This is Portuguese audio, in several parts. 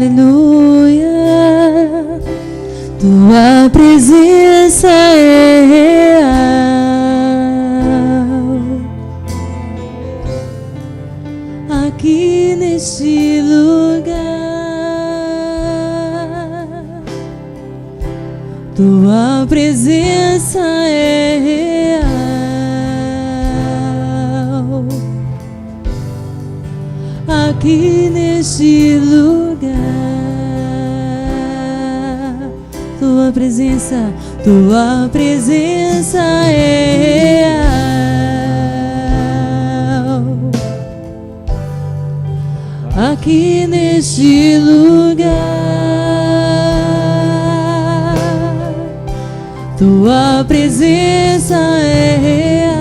aleluia. Tua presença é real aqui neste lugar. Tua presença é real aqui neste lugar. Tua presença é real aqui neste lugar. Tua presença é real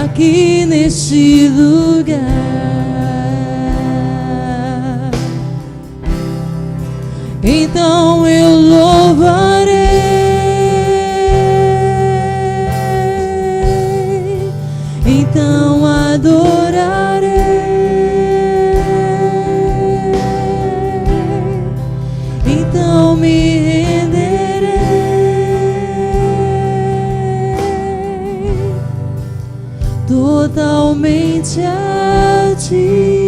aqui neste lugar. Então eu louvarei, então adorarei, então me renderei totalmente a ti.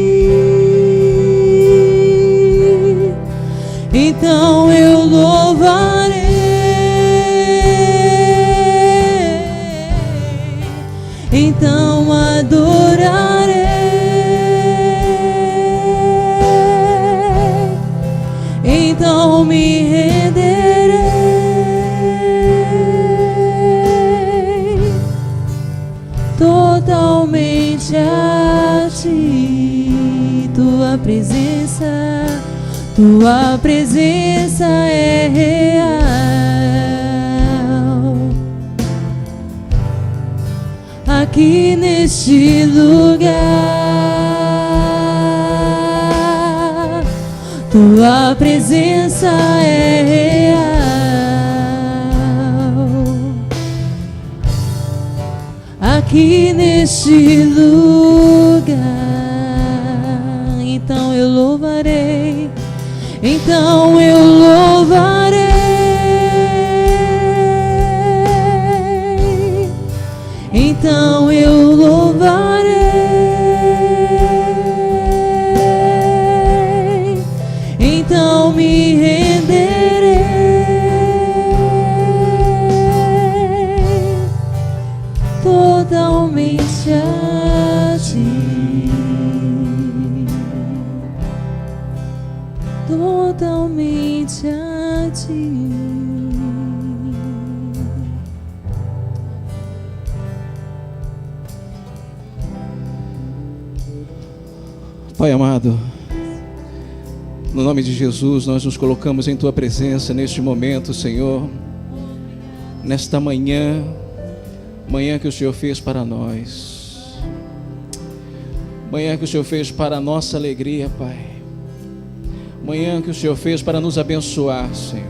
Então eu louvarei, então adorarei, então me renderei totalmente a ti. Tua presença é real aqui neste lugar. Tua presença é real aqui neste lugar. Então eu louvarei, então eu louvarei, então eu louvarei, então me renderei totalmente a ti. Totalmente a ti. Pai amado, no nome de Jesus, nós nos colocamos em Tua presença neste momento, Senhor, nesta manhã que o Senhor fez para nós, manhã que o Senhor fez para a nossa alegria, Pai, manhã que o Senhor fez para nos abençoar, Senhor.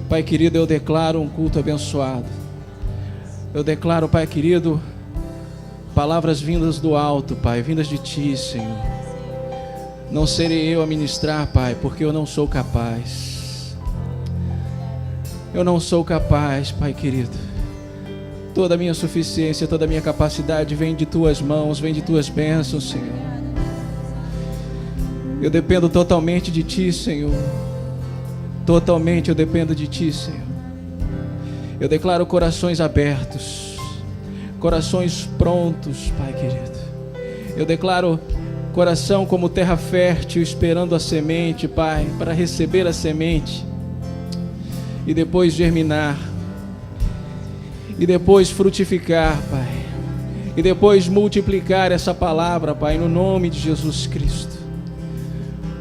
Pai querido, eu declaro um culto abençoado. Eu declaro, Pai querido, palavras vindas do alto, Pai, vindas de Ti, Senhor. Não serei eu a ministrar, Pai, porque eu não sou capaz. Eu não sou capaz, Pai querido. Toda a minha suficiência, toda a minha capacidade vem de Tuas mãos, vem de Tuas bênçãos, Senhor. Eu dependo totalmente de Ti, Senhor. Totalmente eu dependo de Ti, Senhor. Eu declaro corações abertos, corações prontos, Pai querido. Eu declaro coração como terra fértil, esperando a semente, Pai, para receber a semente e depois germinar, e depois frutificar, Pai, e depois multiplicar essa palavra, Pai, no nome de Jesus Cristo.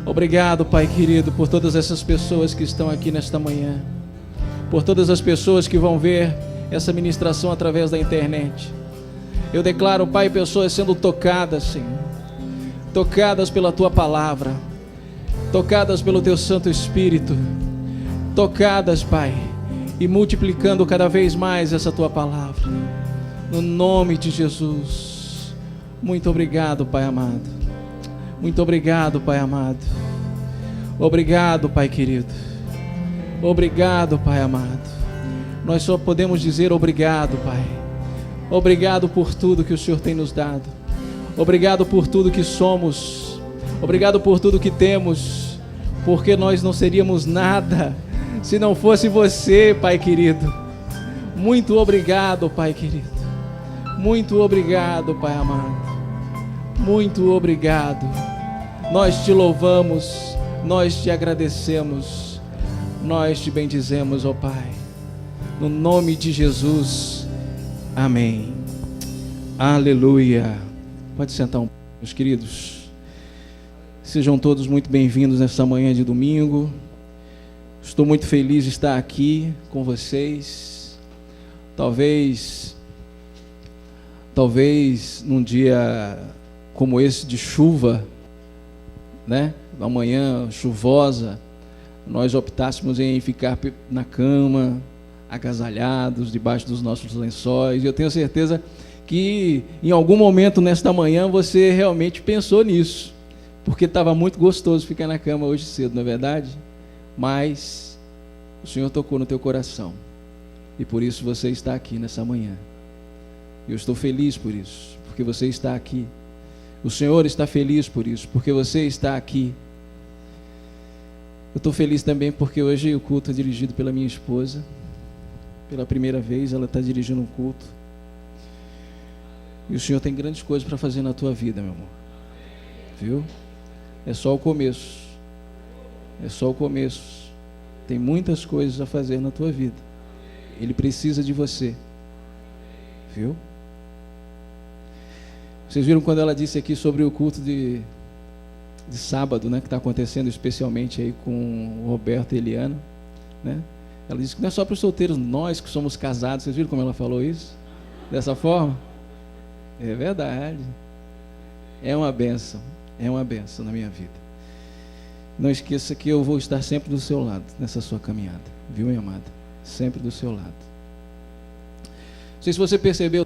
Obrigado, Pai querido, por todas essas pessoas que estão aqui nesta manhã, por todas as pessoas que vão ver essa ministração através da internet. Eu declaro, Pai, pessoas sendo tocadas, Senhor, tocadas pela Tua palavra, tocadas pelo Teu Santo Espírito, tocadas, Pai, e multiplicando cada vez mais essa Tua palavra, no nome de Jesus. Muito obrigado, Pai amado. Muito obrigado, Pai amado. Obrigado, Pai querido. Obrigado, Pai amado. Nós só podemos dizer obrigado, Pai. Obrigado por tudo que o Senhor tem nos dado. Obrigado por tudo que somos. Obrigado por tudo que temos. Porque nós não seríamos nada se não fosse você, Pai querido. Muito obrigado, Pai querido. Muito obrigado, Pai amado. Muito obrigado. Nós te louvamos, nós te agradecemos, nós te bendizemos, ó Pai. No nome de Jesus. Amém. Aleluia. Pode sentar meus queridos. Sejam todos muito bem-vindos nesta manhã de domingo. Estou muito feliz de estar aqui com vocês. Talvez num dia como esse de chuva, né? Uma manhã chuvosa, nós optássemos em ficar na cama, agasalhados, debaixo dos nossos lençóis. E eu tenho certeza que em algum momento nesta manhã você realmente pensou nisso, porque estava muito gostoso ficar na cama hoje cedo, não é verdade? Mas o Senhor tocou no teu coração e por isso você está aqui nessa manhã. Eu estou feliz por isso, porque você está aqui. O Senhor está feliz por isso, porque você está aqui. Eu estou feliz também porque hoje o culto é dirigido pela minha esposa. Pela primeira vez ela está dirigindo um culto. E o Senhor tem grandes coisas para fazer na tua vida, meu amor. Viu? É só o começo. É só o começo. Tem muitas coisas a fazer na tua vida. Ele precisa de você. Viu? Vocês viram quando ela disse aqui sobre o culto de sábado, né, que está acontecendo especialmente aí com o Roberto e Eliana, né? Ela disse que não é só para os solteiros, nós que somos casados. Vocês viram como ela falou isso? Dessa forma? É verdade. É uma bênção na minha vida. Não esqueça que eu vou estar sempre do seu lado nessa sua caminhada, viu, minha amada? Sempre do seu lado. Não sei se você percebeu,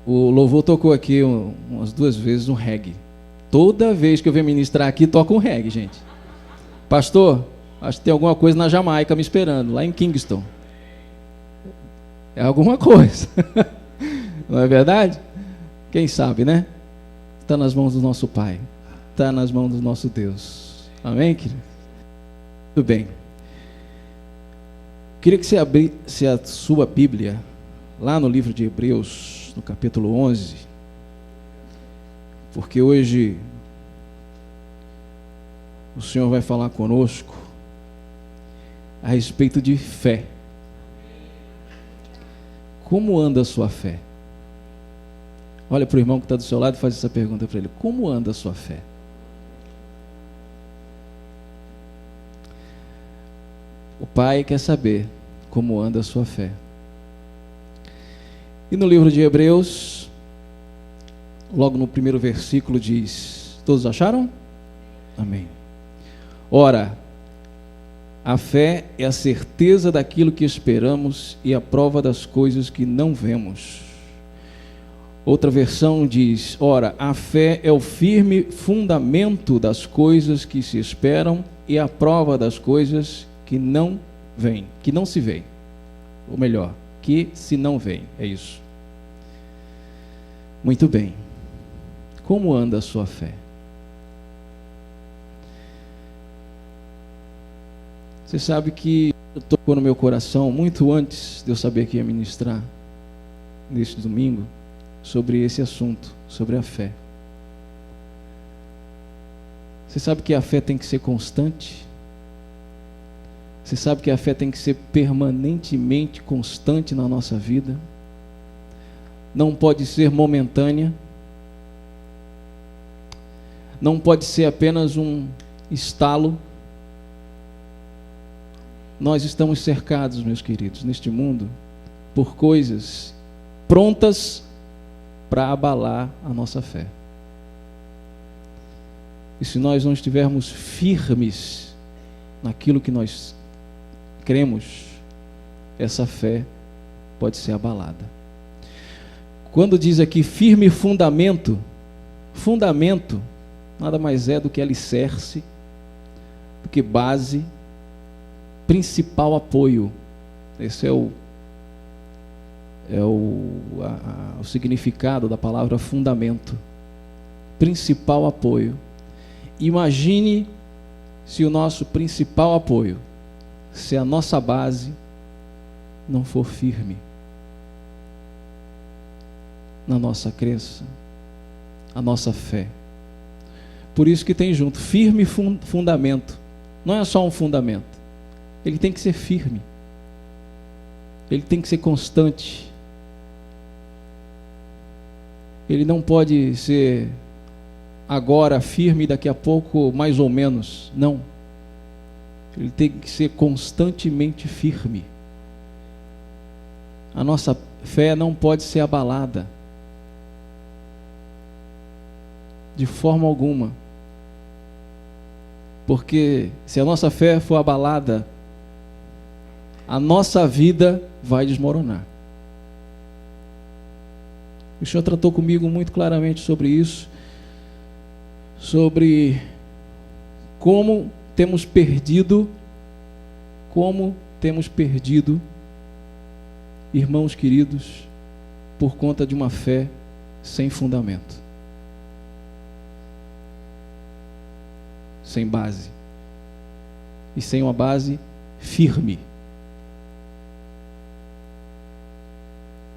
o louvor tocou aqui umas 2 vezes um reggae. Toda vez que eu venho ministrar aqui, toca um reggae, gente. Pastor, acho que tem alguma coisa na Jamaica me esperando, lá em Kingston. É alguma coisa. Não é verdade? Quem sabe, né? Está nas mãos do nosso Pai. Está nas mãos do nosso Deus. Amém, querido? Tudo bem. Queria que você abrisse a sua Bíblia lá no livro de Hebreus, no capítulo 11, porque hoje o Senhor vai falar conosco a respeito de fé. Como anda a sua fé? Olha para o irmão que está do seu lado e faz essa pergunta para ele: como anda a sua fé? O Pai quer saber como anda a sua fé. E no livro de Hebreus, logo no primeiro versículo diz, todos acharam? Amém. Ora, a fé é a certeza daquilo que esperamos e a prova das coisas que não vemos. Outra versão diz, ora, a fé é o firme fundamento das coisas que se esperam e a prova das coisas que não vêm, que não se veem. Ou melhor, que se não veem, é isso. Muito bem. Como anda a sua fé? Você sabe que tocou no meu coração muito antes de eu saber que ia ministrar neste domingo sobre esse assunto, sobre a fé. Você sabe que a fé tem que ser constante? Você sabe que a fé tem que ser permanentemente constante na nossa vida? Não pode ser momentânea. Não pode ser apenas um estalo. Nós estamos cercados, meus queridos, neste mundo, por coisas prontas para abalar a nossa fé. E se nós não estivermos firmes naquilo que nós cremos, essa fé pode ser abalada. Quando diz aqui firme fundamento, fundamento nada mais é do que alicerce, do que base, principal apoio. Esse é o significado da palavra fundamento. Principal apoio. Imagine se o nosso principal apoio, se a nossa base não for firme na nossa crença, a nossa fé. Por isso que tem junto, firme fundamento. Não é só um fundamento. Ele tem que ser firme. Ele tem que ser constante. Ele não pode ser agora firme e daqui a pouco mais ou menos. Não. Ele tem que ser constantemente firme. A nossa fé não pode ser abalada. De forma alguma. Porque se a nossa fé for abalada, a nossa vida vai desmoronar. O Senhor tratou comigo muito claramente sobre isso, sobre como temos perdido, irmãos queridos, por conta de uma fé sem fundamento, sem base, e sem uma base firme.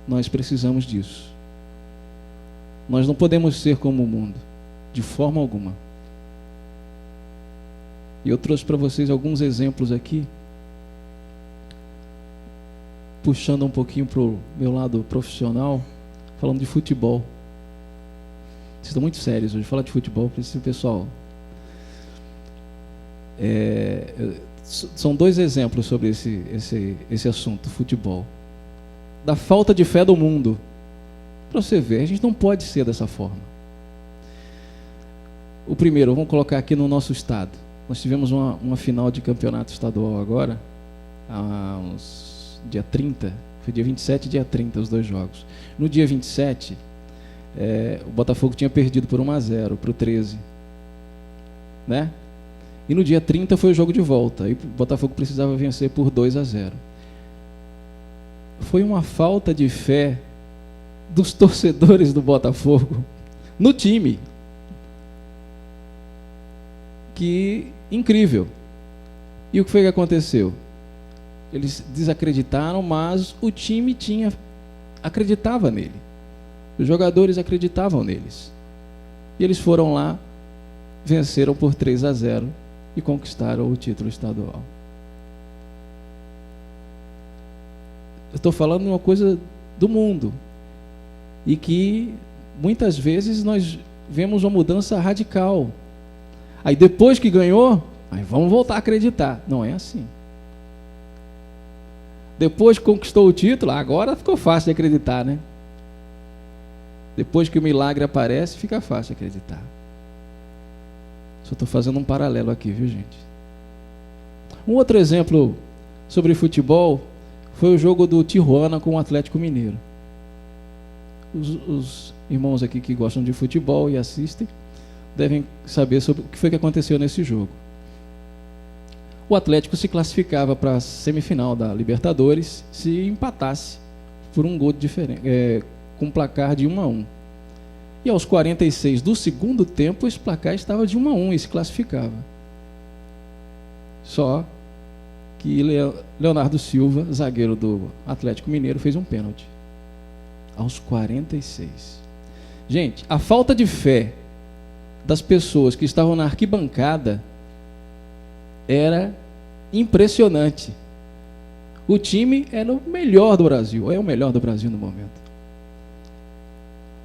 Nós precisamos disso. Nós não podemos ser como o mundo, de forma alguma. E eu trouxe para vocês alguns exemplos aqui, puxando um pouquinho para o meu lado profissional, falando de futebol. Vocês estão muito sérios hoje, falar de futebol, preciso, pessoal. São dois exemplos sobre esse assunto, futebol. Da falta de fé do mundo. Para você ver, a gente não pode ser dessa forma. O primeiro, vamos colocar aqui no nosso estado. Nós tivemos uma final de campeonato estadual agora, dia 30, foi dia 27 e dia 30 os dois jogos. No dia 27, o Botafogo tinha perdido por 1-0 para o 13, né? E no dia 30 foi o jogo de volta, e o Botafogo precisava vencer por 2-0. Foi uma falta de fé dos torcedores do Botafogo no time, que incrível. E o que foi que aconteceu? Eles desacreditaram, mas o time acreditava nele. Os jogadores acreditavam neles. E eles foram lá, venceram por 3-0 e conquistaram o título estadual. Eu estou falando de uma coisa do mundo. E que muitas vezes nós vemos uma mudança radical. Aí depois que ganhou, aí vamos voltar a acreditar. Não é assim. Depois que conquistou o título, agora ficou fácil de acreditar, né? Depois que o milagre aparece, fica fácil de acreditar. Só estou fazendo um paralelo aqui, viu, gente? Um outro exemplo sobre futebol foi o jogo do Tijuana com o Atlético Mineiro. Os irmãos aqui que gostam de futebol e assistem devem saber sobre o que foi que aconteceu nesse jogo. O Atlético se classificava para a semifinal da Libertadores se empatasse por um gol diferente, com um placar de 1-1. E aos 46 do segundo tempo, esse placar estava de 1-1 e se classificava. Só que Leonardo Silva, zagueiro do Atlético Mineiro, fez um pênalti. Aos 46. Gente, a falta de fé das pessoas que estavam na arquibancada era impressionante. O time era o melhor do Brasil, é o melhor do Brasil no momento.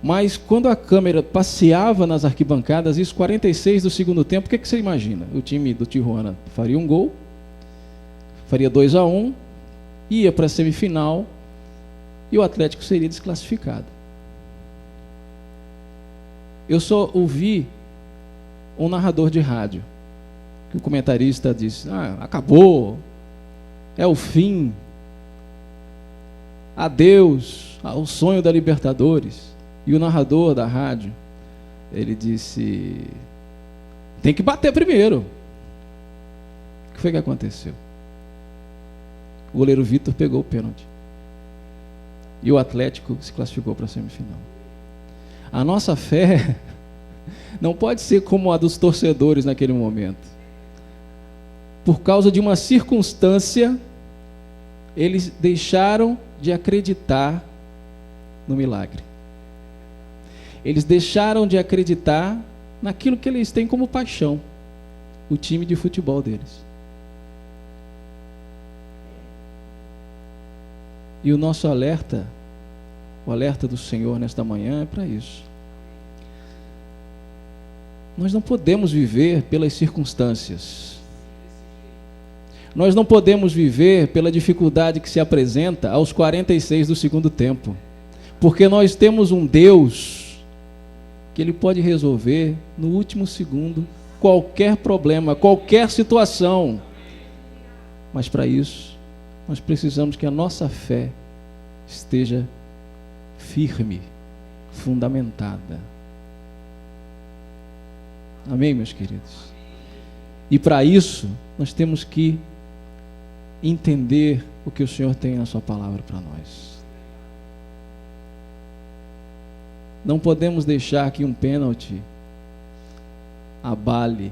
Mas quando a câmera passeava nas arquibancadas, isso 46 do segundo tempo, o que você imagina? O time do Tijuana faria um gol, faria 2-1, ia para a semifinal e o Atlético seria desclassificado. Eu só ouvi um narrador de rádio, que o comentarista disse: acabou, é o fim. adeus ao sonho da Libertadores. E o narrador da rádio, ele disse: tem que bater primeiro. O que foi que aconteceu? O goleiro Vitor pegou o pênalti. E o Atlético se classificou para a semifinal. A nossa fé não pode ser como a dos torcedores naquele momento. Por causa de uma circunstância, eles deixaram de acreditar no milagre. Eles deixaram de acreditar naquilo que eles têm como paixão, o time de futebol deles. E o nosso alerta, o alerta do Senhor nesta manhã é para isso. Nós não podemos viver pelas circunstâncias. Nós não podemos viver pela dificuldade que se apresenta aos 46 do segundo tempo. Porque nós temos um Deus que Ele pode resolver no último segundo qualquer problema, qualquer situação. Mas para isso, nós precisamos que a nossa fé esteja firme, fundamentada. Amém, meus queridos? E para isso, nós temos que entender o que o Senhor tem na sua palavra para nós. Não podemos deixar que um pênalti abale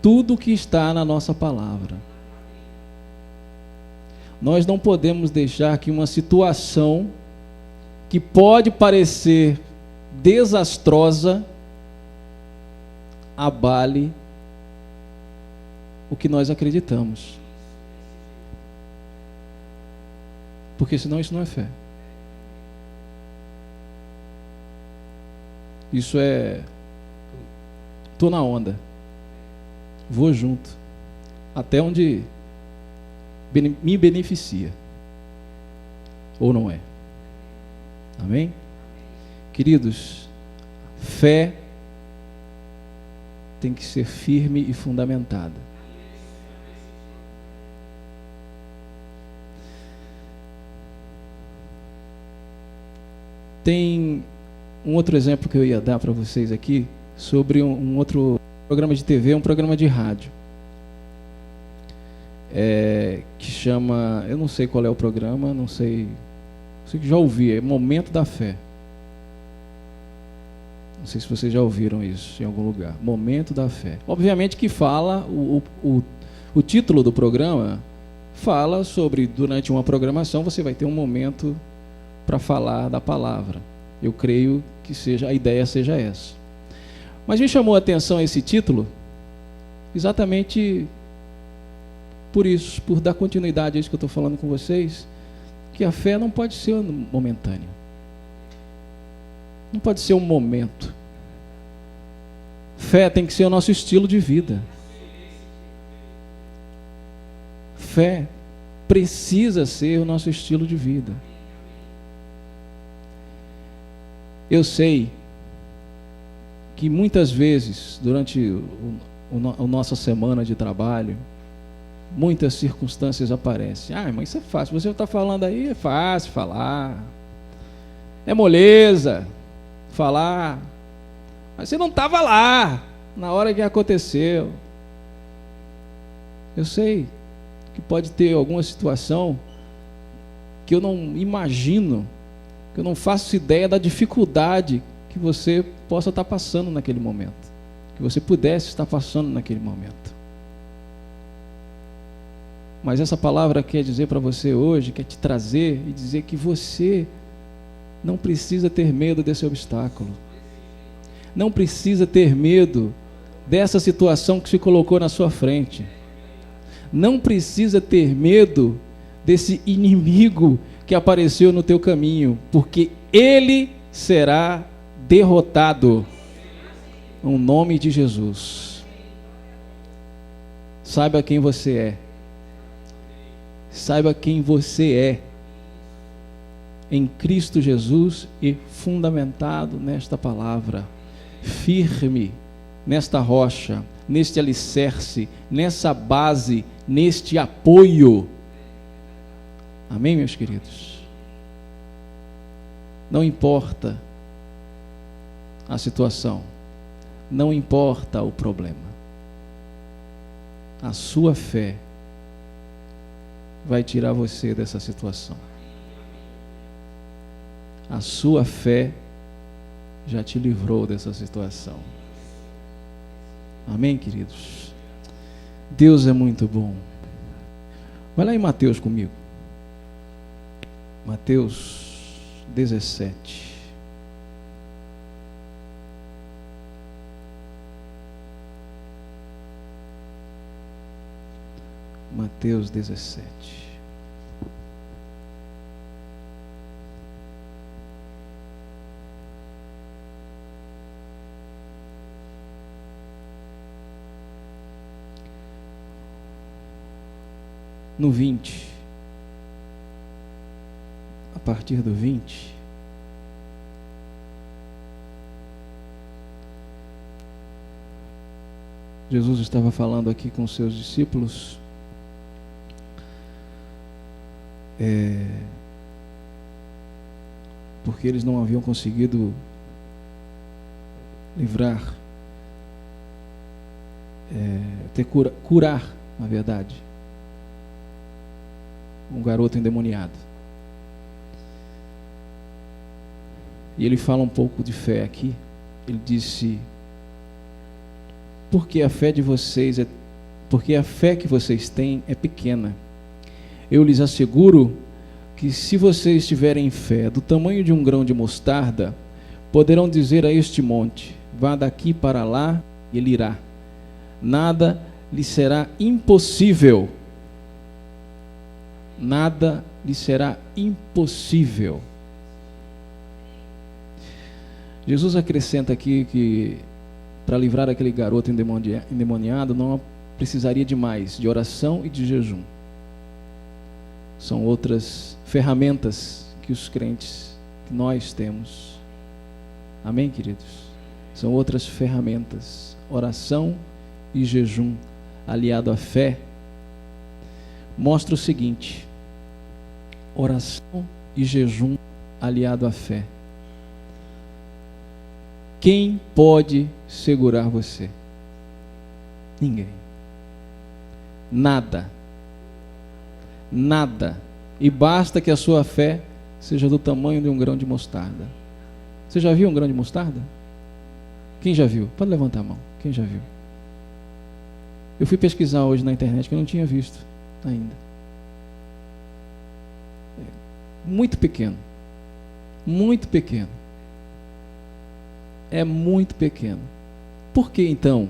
tudo que está na nossa palavra. Nós não podemos deixar que uma situação que pode parecer desastrosa abale o que nós acreditamos. Porque senão isso não é fé. Isso é: tô na onda, vou junto, até onde me beneficia, ou não é. Amém? Queridos, fé tem que ser firme e fundamentada. Tem um outro exemplo que eu ia dar para vocês aqui, sobre um outro programa de TV, um programa de rádio, que chama, eu não sei qual é o programa, não sei que já ouvi, é Momento da Fé. Não sei se vocês já ouviram isso em algum lugar. Momento da Fé. Obviamente que fala, o título do programa fala sobre, durante uma programação, você vai ter um momento para falar da palavra. Eu creio que a ideia seja essa. Mas me chamou a atenção esse título exatamente por isso, por dar continuidade a isso que eu estou falando com vocês, que a fé não pode ser momentânea. Não pode ser um momento. Fé tem que ser o nosso estilo de vida. Fé precisa ser o nosso estilo de vida. Eu sei que muitas vezes, durante a nossa semana de trabalho, muitas circunstâncias aparecem. Ah, mas isso é fácil. Você está falando aí, é fácil falar. É moleza falar. Mas você não estava lá na hora que aconteceu. Eu sei que pode ter alguma situação que eu não imagino, que eu não faço ideia da dificuldade que você possa estar passando naquele momento, que você pudesse estar passando naquele momento. Mas essa palavra quer dizer para você hoje, quer te trazer e dizer que você não precisa ter medo desse obstáculo. Não precisa ter medo dessa situação que se colocou na sua frente. Não precisa ter medo desse inimigo que apareceu no teu caminho, porque ele será derrotado no nome de Jesus. Saiba quem você é. Saiba quem você é em Cristo Jesus e fundamentado nesta palavra, firme nesta rocha, neste alicerce, nessa base, neste apoio. Amém, meus queridos? Não importa a situação, não importa o problema, a sua fé vai tirar você dessa situação. A sua fé já te livrou dessa situação. Amém, queridos? Deus é muito bom. Vai lá em Mateus comigo. Mateus 17. Mateus 17. No 20, a partir do 20, Jesus estava falando aqui com os seus discípulos, porque eles não haviam conseguido livrar, curar, na verdade, um garoto endemoniado. E ele fala um pouco de fé aqui. Ele disse: porque a fé que vocês têm é pequena. Eu lhes asseguro que se vocês tiverem fé do tamanho de um grão de mostarda, poderão dizer a este monte: vá daqui para lá, e ele irá. Nada lhe será impossível. Nada lhe será impossível. Jesus acrescenta aqui que para livrar aquele garoto endemoniado não precisaria de mais, de oração e de jejum. São outras ferramentas que os crentes, que nós temos. Amém, queridos? São outras ferramentas. Oração e jejum aliado à fé mostra o seguinte: oração e jejum aliado à fé. Quem pode segurar você? Ninguém. Nada. Nada. E basta que a sua fé seja do tamanho de um grão de mostarda. Você já viu um grão de mostarda? Quem já viu? Pode levantar a mão. Quem já viu? Eu fui pesquisar hoje na internet que eu não tinha visto ainda. Muito pequeno. Muito pequeno. É muito pequeno. Por que então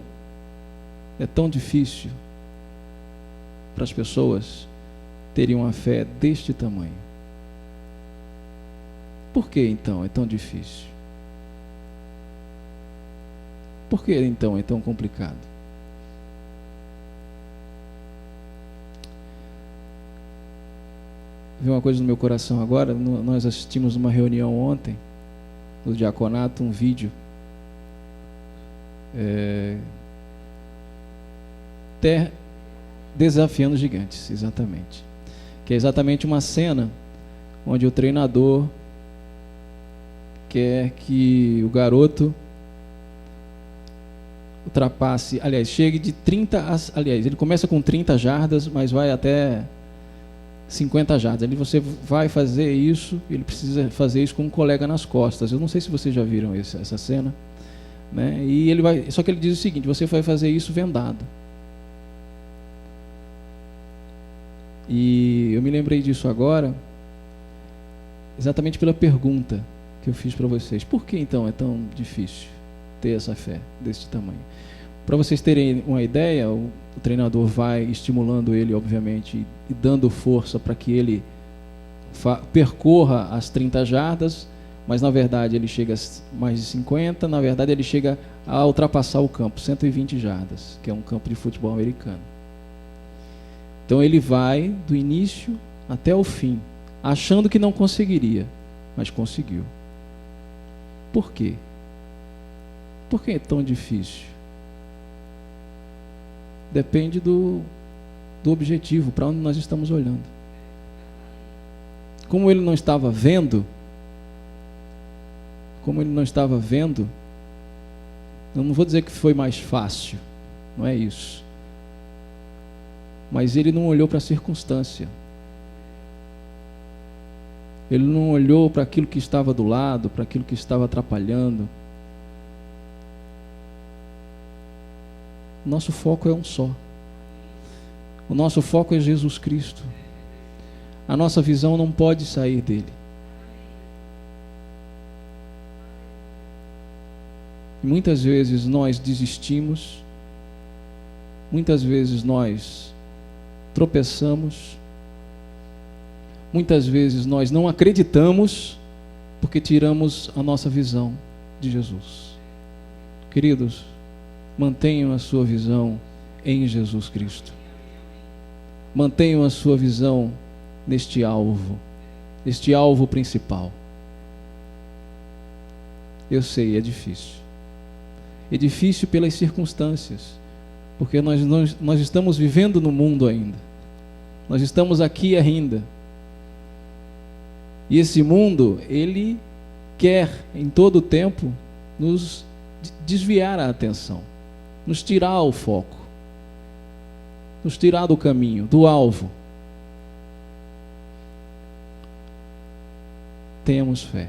é tão difícil para as pessoas terem uma fé deste tamanho? Por que então é tão difícil? Por que então é tão complicado? Veio uma coisa no meu coração agora. Nós assistimos uma reunião ontem no diaconato, um vídeo desafiando gigantes, exatamente, que é exatamente uma cena onde o treinador quer que o garoto ultrapasse, chegue de 30, ele começa com 30 jardas, mas vai até 50 jardas. Ali você vai fazer isso, ele precisa fazer isso com um colega nas costas. Eu não sei se vocês já viram essa cena, né? E ele vai, só que ele diz o seguinte: você vai fazer isso vendado. E eu me lembrei disso agora, exatamente pela pergunta que eu fiz para vocês. Por que então é tão difícil ter essa fé desse tamanho? Para vocês terem uma ideia, o treinador vai estimulando ele, obviamente, e dando força para que ele percorra as 30 jardas, mas na verdade ele chega a mais de 50, na verdade ele chega a ultrapassar o campo, 120 jardas, que é um campo de futebol americano. Então ele vai do início até o fim, achando que não conseguiria, mas conseguiu. Por quê? Por que é tão difícil? Depende do objetivo, para onde nós estamos olhando. como ele não estava vendo, eu não vou dizer que foi mais fácil, não é isso. Mas ele não olhou para a circunstância. Ele não olhou para aquilo que estava do lado, para aquilo que estava atrapalhando. Nosso foco é um só. O nosso foco é Jesus Cristo. A nossa visão não pode sair dele. E muitas vezes nós desistimos, muitas vezes nós tropeçamos, muitas vezes nós não acreditamos porque tiramos a nossa visão de Jesus. Queridos, mantenham a sua visão em Jesus Cristo. Mantenham a sua visão neste alvo principal. Eu sei, é difícil. É difícil pelas circunstâncias, porque nós estamos vivendo no mundo ainda. Nós estamos aqui ainda. E esse mundo, ele quer em todo o tempo nos desviar a atenção, nos tirar o foco, nos tirar do caminho, do alvo. Tenhamos fé.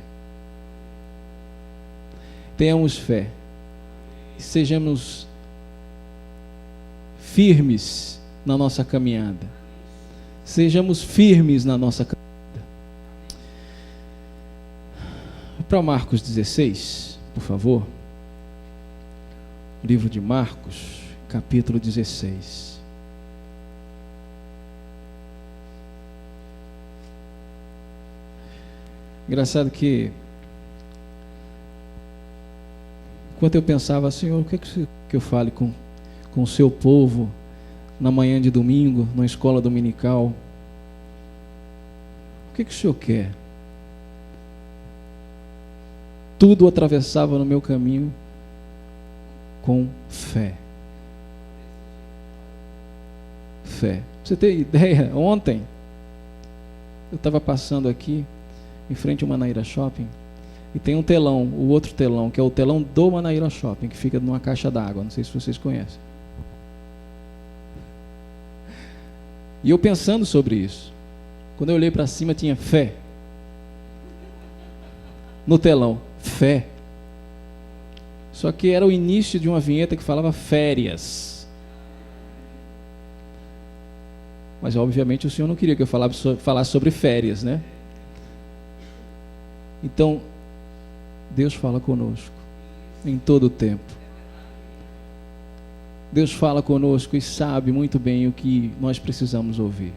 Tenhamos fé. Sejamos firmes na nossa caminhada. Sejamos firmes na nossa caminhada. Para Marcos 16, por favor. Livro de Marcos, capítulo 16. Engraçado que enquanto eu pensava, Senhor, o que é que eu fale com o seu povo na manhã de domingo, na escola dominical? O que o Senhor quer? Tudo atravessava no meu caminho com fé. Fé. Pra você ter ideia, ontem eu estava passando aqui em frente ao Manaíra Shopping e tem um telão, o outro telão, que é o telão do Manaíra Shopping, que fica numa caixa d'água, não sei se vocês conhecem. E eu pensando sobre isso, quando eu olhei para cima tinha fé no telão, fé. Só que era o início de uma vinheta que falava férias. Mas obviamente o Senhor não queria que eu falasse sobre férias, né? Então, Deus fala conosco em todo o tempo. Deus fala conosco e sabe muito bem o que nós precisamos ouvir.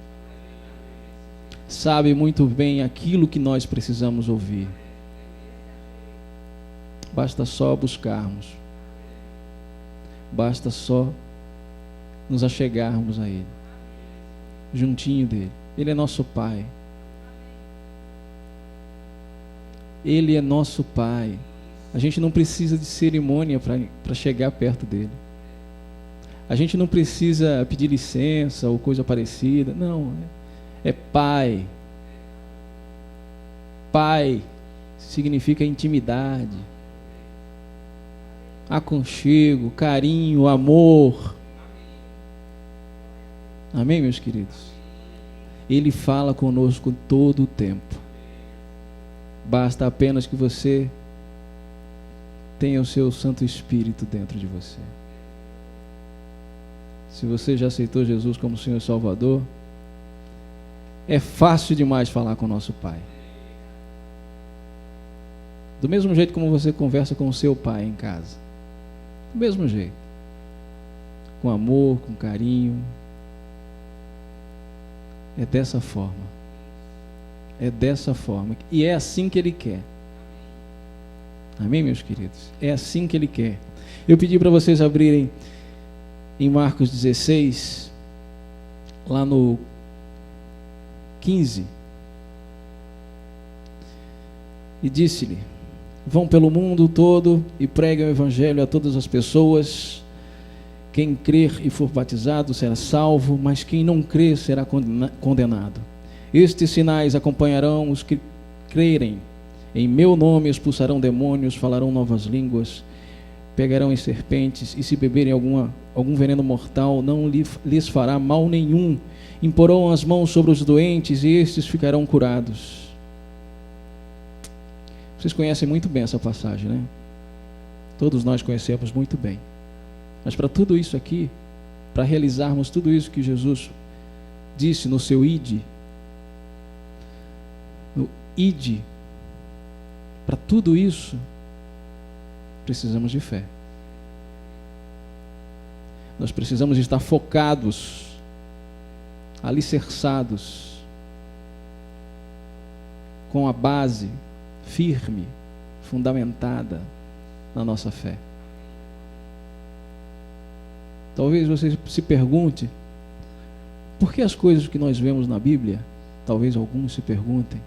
Sabe muito bem aquilo que nós precisamos ouvir. Basta só buscarmos. Basta só nos achegarmos a Ele, juntinho dEle. Ele é nosso Pai. Ele é nosso Pai. A gente não precisa de cerimônia para chegar perto dEle. A gente não precisa pedir licença ou coisa parecida. Não, é Pai. Pai significa intimidade, aconchego, carinho, amor. Amém, meus queridos? Ele fala conosco todo o tempo. Basta apenas que você tenha o seu Santo Espírito dentro de você. Se você já aceitou Jesus como Senhor e Salvador, é fácil demais falar com o nosso Pai. Do mesmo jeito como você conversa com o seu pai em casa. Do mesmo jeito. Com amor, com carinho. É dessa forma. É dessa forma. E é assim que Ele quer. Amém, meus queridos? É assim que Ele quer. Eu pedi para vocês abrirem em Marcos 16, lá no 15. E disse-lhe: vão pelo mundo todo e preguem o Evangelho a todas as pessoas. Quem crer e for batizado será salvo, mas quem não crer será condenado. Estes sinais acompanharão os que crerem. Em meu nome expulsarão demônios, falarão novas línguas, pegarão em serpentes, e se beberem algum veneno mortal, não lhes fará mal nenhum. Imporão as mãos sobre os doentes e estes ficarão curados. Vocês conhecem muito bem essa passagem, né? Todos nós conhecemos muito bem. Mas para tudo isso aqui, para realizarmos tudo isso que Jesus disse no seu ide, no ide, para tudo isso, precisamos de fé. Nós precisamos estar focados, alicerçados, com a base firme, fundamentada na nossa fé. Talvez você se pergunte, por que as coisas que nós vemos na Bíblia, talvez alguns se perguntem,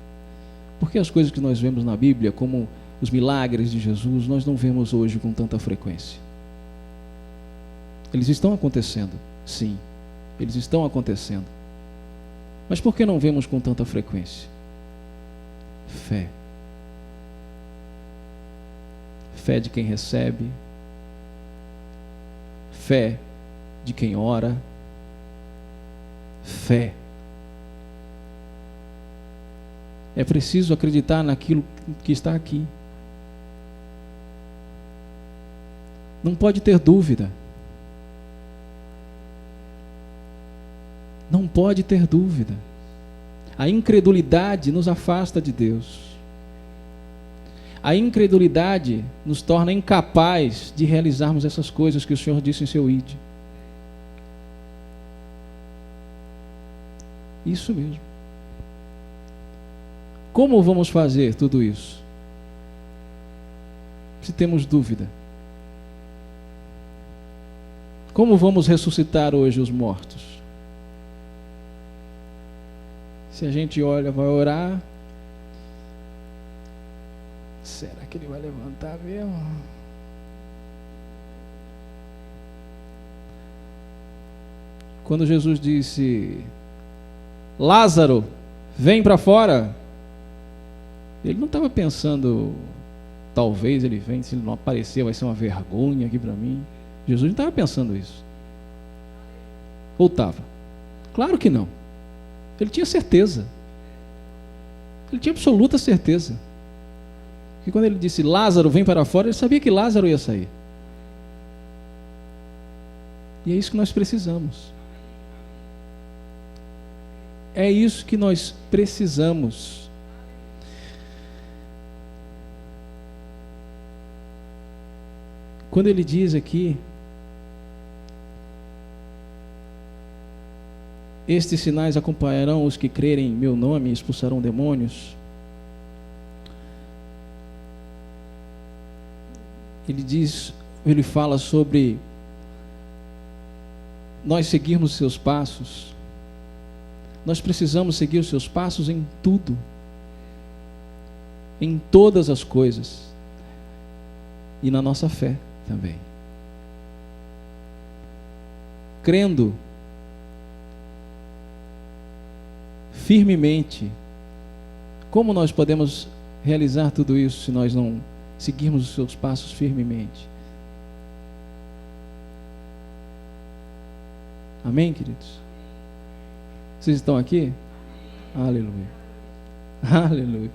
por que as coisas que nós vemos na Bíblia, como os milagres de Jesus, nós não vemos hoje com tanta frequência? Eles estão acontecendo, sim, eles estão acontecendo. Mas por que não vemos com tanta frequência? Fé. Fé de quem recebe, fé de quem ora, fé. É preciso acreditar naquilo que está aqui. Não pode ter dúvida. Não pode ter dúvida. A incredulidade nos afasta de Deus. A incredulidade nos torna incapazes de realizarmos essas coisas que o Senhor disse em seu ide. Isso mesmo. Como vamos fazer tudo isso? Se temos dúvida. Como vamos ressuscitar hoje os mortos? Se a gente olha, vai orar, será que ele vai levantar mesmo? Quando Jesus disse, Lázaro, vem para fora, ele não estava pensando, talvez ele venha, se ele não aparecer vai ser uma vergonha aqui para mim. Jesus não estava pensando isso. Ou estava? Claro que não. Ele tinha certeza. Ele tinha absoluta certeza. Que quando ele disse Lázaro vem para fora, ele sabia que Lázaro ia sair. E é isso que nós precisamos. É isso que nós precisamos. Quando ele diz aqui, estes sinais acompanharão os que crerem em meu nome e expulsarão demônios. Ele fala sobre nós seguirmos seus passos. Nós precisamos seguir os seus passos em tudo, em todas as coisas, e na nossa fé também. Crendo firmemente. Como nós podemos realizar tudo isso se nós não seguirmos os seus passos firmemente? Amém, queridos? Vocês estão aqui? Aleluia. Aleluia.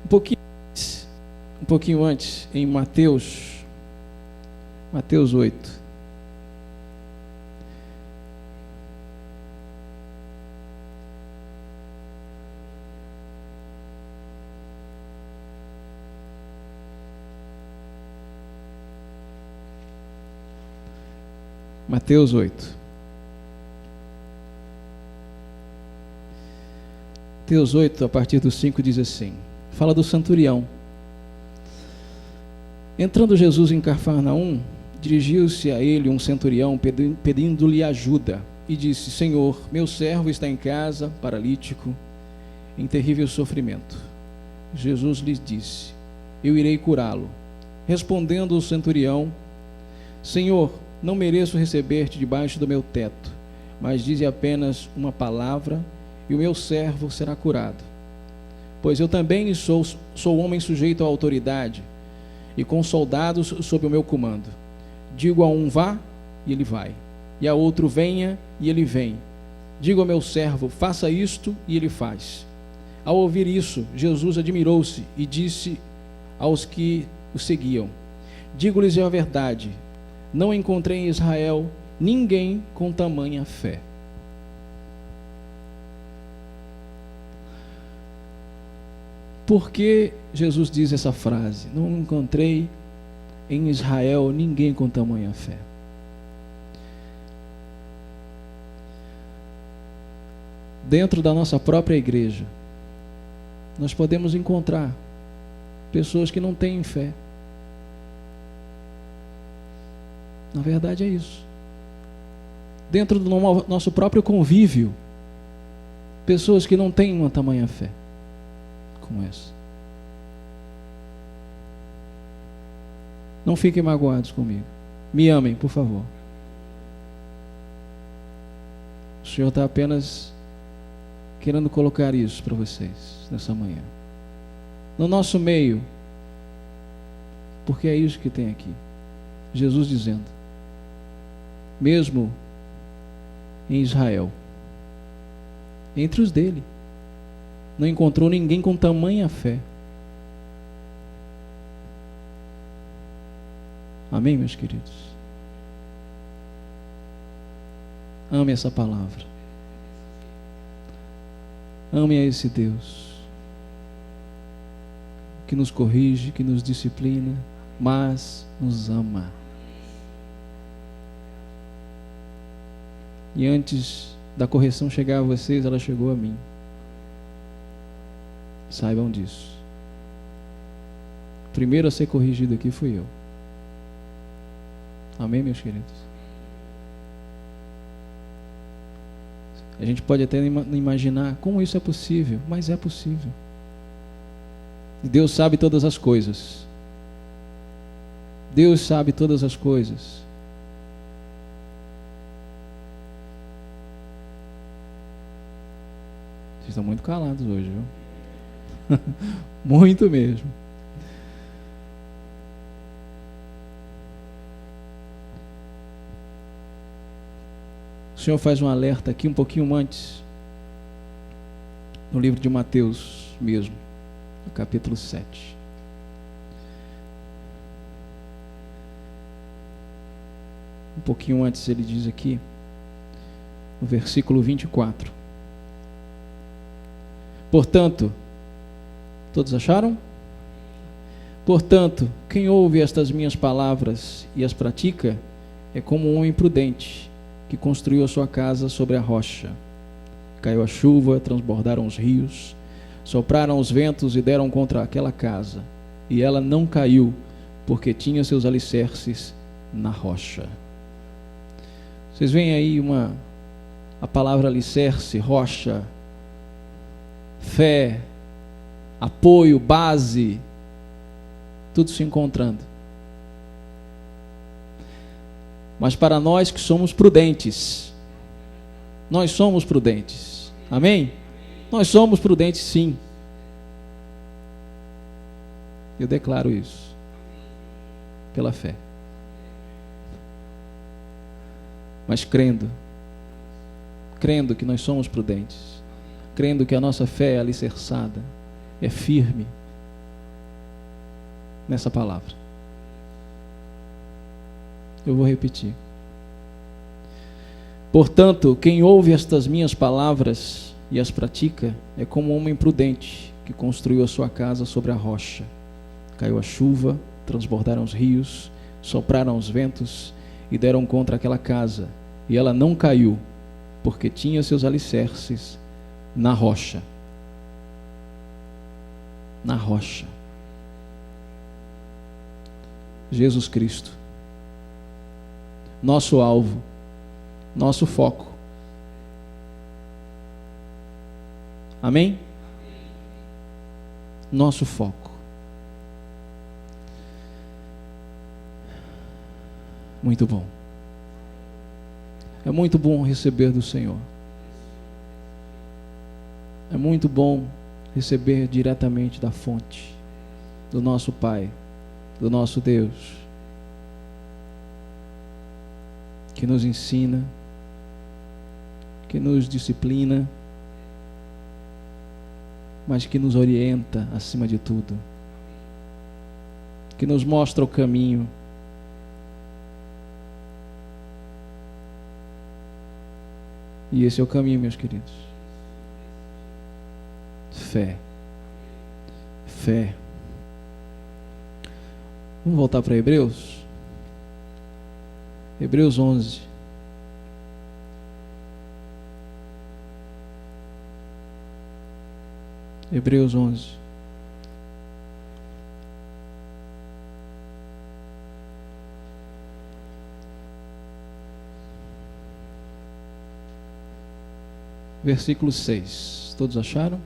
Um pouquinho antes, em Mateus 8. Mateus 8. Mateus 8, a partir do 5, diz assim, fala do centurião. Entrando Jesus em Cafarnaum, dirigiu-se a ele um centurião pedindo-lhe ajuda e disse, Senhor, meu servo está em casa, paralítico, em terrível sofrimento. Jesus lhe disse, eu irei curá-lo. Respondendo o centurião, Senhor, não mereço receber-te debaixo do meu teto, mas dize apenas uma palavra e o meu servo será curado. Pois eu também sou homem sujeito à autoridade e com soldados sob o meu comando. Digo a um vá e ele vai, e a outro venha e ele vem. Digo ao meu servo, faça isto e ele faz. Ao ouvir isso, Jesus admirou-se e disse aos que o seguiam: digo-lhes a verdade, não encontrei em Israel ninguém com tamanha fé. Por que Jesus diz essa frase? Não encontrei em Israel ninguém com tamanha fé. Dentro da nossa própria igreja, nós podemos encontrar pessoas que não têm fé. Na verdade é isso. Dentro do nosso próprio convívio, pessoas que não têm uma tamanha fé como essa. Não fiquem magoados comigo. Me amem, por favor. O Senhor está apenas querendo colocar isso para vocês nessa manhã. No nosso meio, porque é isso que tem aqui. Jesus dizendo, mesmo em Israel, entre os dele, não encontrou ninguém com tamanha fé. Amém, meus queridos? Ame essa palavra. Ame a esse Deus que nos corrige, que nos disciplina, mas nos ama. E antes da correção chegar a vocês, ela chegou a mim. Saibam disso. O primeiro a ser corrigido aqui fui eu. Amém, meus queridos? A gente pode até imaginar como isso é possível, mas é possível. Deus sabe todas as coisas. Deus sabe todas as coisas. Vocês estão muito calados hoje, viu? Muito mesmo. O Senhor faz um alerta aqui um pouquinho antes, no livro de Mateus mesmo, no capítulo 7. Um pouquinho antes ele diz aqui, no versículo 24. Portanto, todos acharam? Portanto, quem ouve estas minhas palavras e as pratica, é como um homem prudente, que construiu a sua casa sobre a rocha. Caiu a chuva, transbordaram os rios, sopraram os ventos e deram contra aquela casa, e ela não caiu, porque tinha seus alicerces na rocha. Vocês veem aí a palavra alicerce, rocha, fé, apoio, base, tudo se encontrando. Mas para nós que somos prudentes, nós somos prudentes, amém? Nós somos prudentes, sim. Eu declaro isso, pela fé. Mas crendo que nós somos prudentes, crendo que a nossa fé é alicerçada, é firme nessa palavra. Eu vou repetir. Portanto, quem ouve estas minhas palavras e as pratica, é como um homem prudente que construiu a sua casa sobre a rocha. Caiu a chuva, transbordaram os rios, sopraram os ventos e deram contra aquela casa, e ela não caiu, porque tinha seus alicerces na rocha. Na rocha. Jesus Cristo. Nosso alvo, nosso foco. Amém? Nosso foco. Muito bom. É muito bom receber do Senhor. É muito bom receber diretamente da fonte, do nosso Pai, do nosso Deus, que nos ensina, que nos disciplina, mas que nos orienta acima de tudo, que nos mostra o caminho. E esse é o caminho, meus queridos. Fé. Fé. Vamos voltar para Hebreus? Hebreus 11. Hebreus 11. Versículo 6. Todos acharam?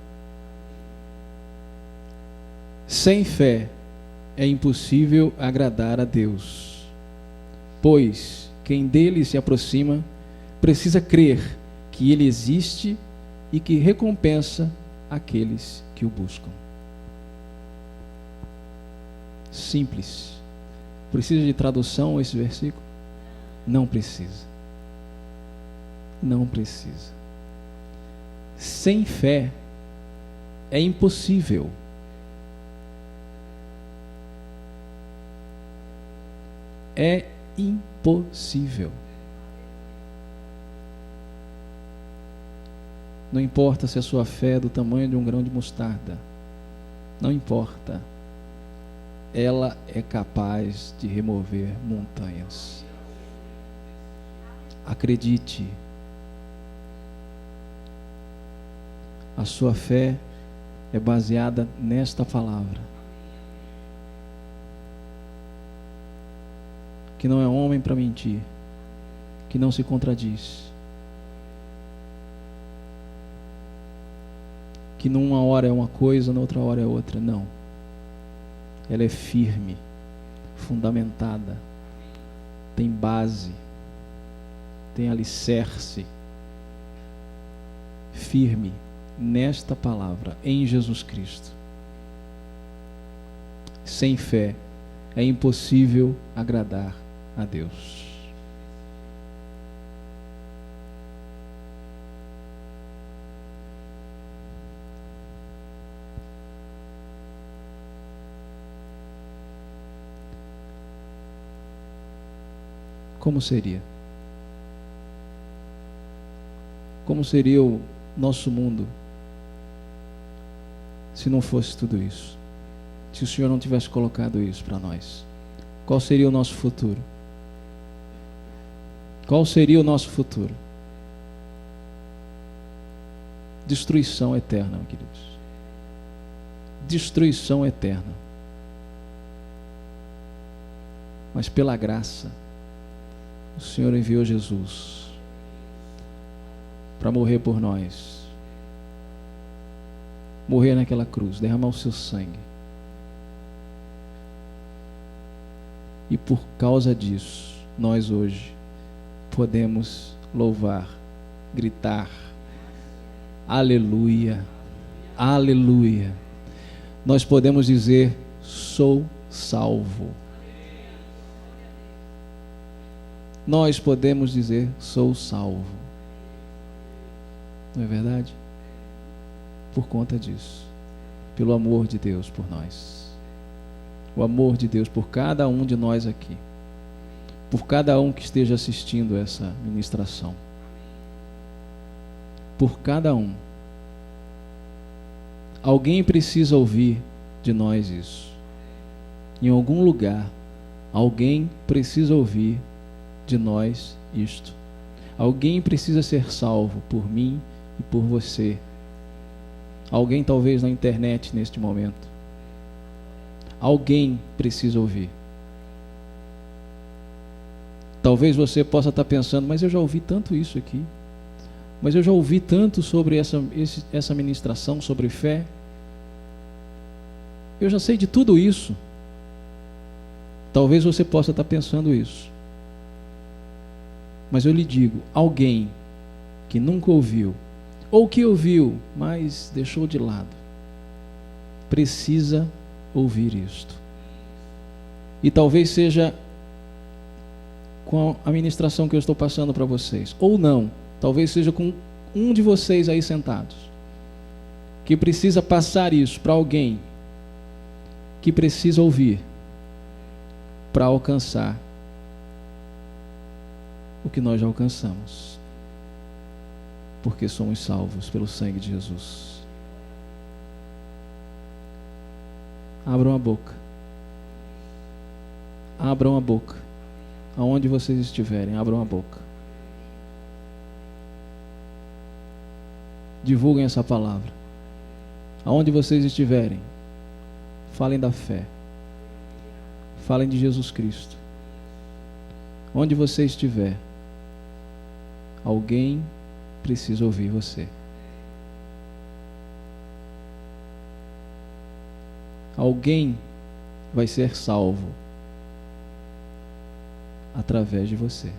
Sem fé é impossível agradar a Deus, pois quem dele se aproxima precisa crer que ele existe e que recompensa aqueles que o buscam. Simples. Precisa de tradução esse versículo? Não precisa. Não precisa. Sem fé é impossível. É impossível. Não importa se a sua fé é do tamanho de um grão de mostarda. Não importa. Ela é capaz de remover montanhas. Acredite. A sua fé é baseada nesta palavra. Que não é homem para mentir, que não se contradiz, que numa hora é uma coisa, na outra hora é outra. Não. Ela é firme, fundamentada, tem base, tem alicerce, firme nesta palavra, em Jesus Cristo. Sem fé é impossível agradar a Deus. Como seria? Como seria o nosso mundo se não fosse tudo isso? Se o Senhor não tivesse colocado isso para nós? Qual seria o nosso futuro? Qual seria o nosso futuro? Destruição eterna, queridos. Destruição eterna. Mas pela graça, o Senhor enviou Jesus para morrer por nós. Morrer naquela cruz, derramar o seu sangue. E por causa disso, nós hoje podemos louvar, gritar, aleluia, aleluia. Nós podemos dizer, sou salvo. Nós podemos dizer, sou salvo. Não é verdade? Por conta disso, pelo amor de Deus por nós. O amor de Deus por cada um de nós aqui. Por cada um que esteja assistindo essa ministração. Por cada um. Alguém precisa ouvir de nós isso. Em algum lugar, alguém precisa ouvir de nós isto. Alguém precisa ser salvo por mim e por você. Alguém talvez na internet neste momento. Alguém precisa ouvir. Talvez você possa estar pensando, mas eu já ouvi tanto isso aqui. Mas eu já ouvi tanto sobre essa ministração, sobre fé. Eu já sei de tudo isso. Talvez você possa estar pensando isso. Mas eu lhe digo, alguém que nunca ouviu, ou que ouviu, mas deixou de lado, precisa ouvir isto. E talvez seja com a ministração que eu estou passando para vocês, ou não, talvez seja com um de vocês aí sentados, que precisa passar isso para alguém que precisa ouvir, para alcançar o que nós já alcançamos, porque somos salvos pelo sangue de Jesus. Abram a boca. Abram a boca. Aonde vocês estiverem, abram a boca. Divulguem essa palavra. Aonde vocês estiverem, falem da fé. Falem de Jesus Cristo. Onde você estiver, alguém precisa ouvir você. Alguém vai ser salvo através de você.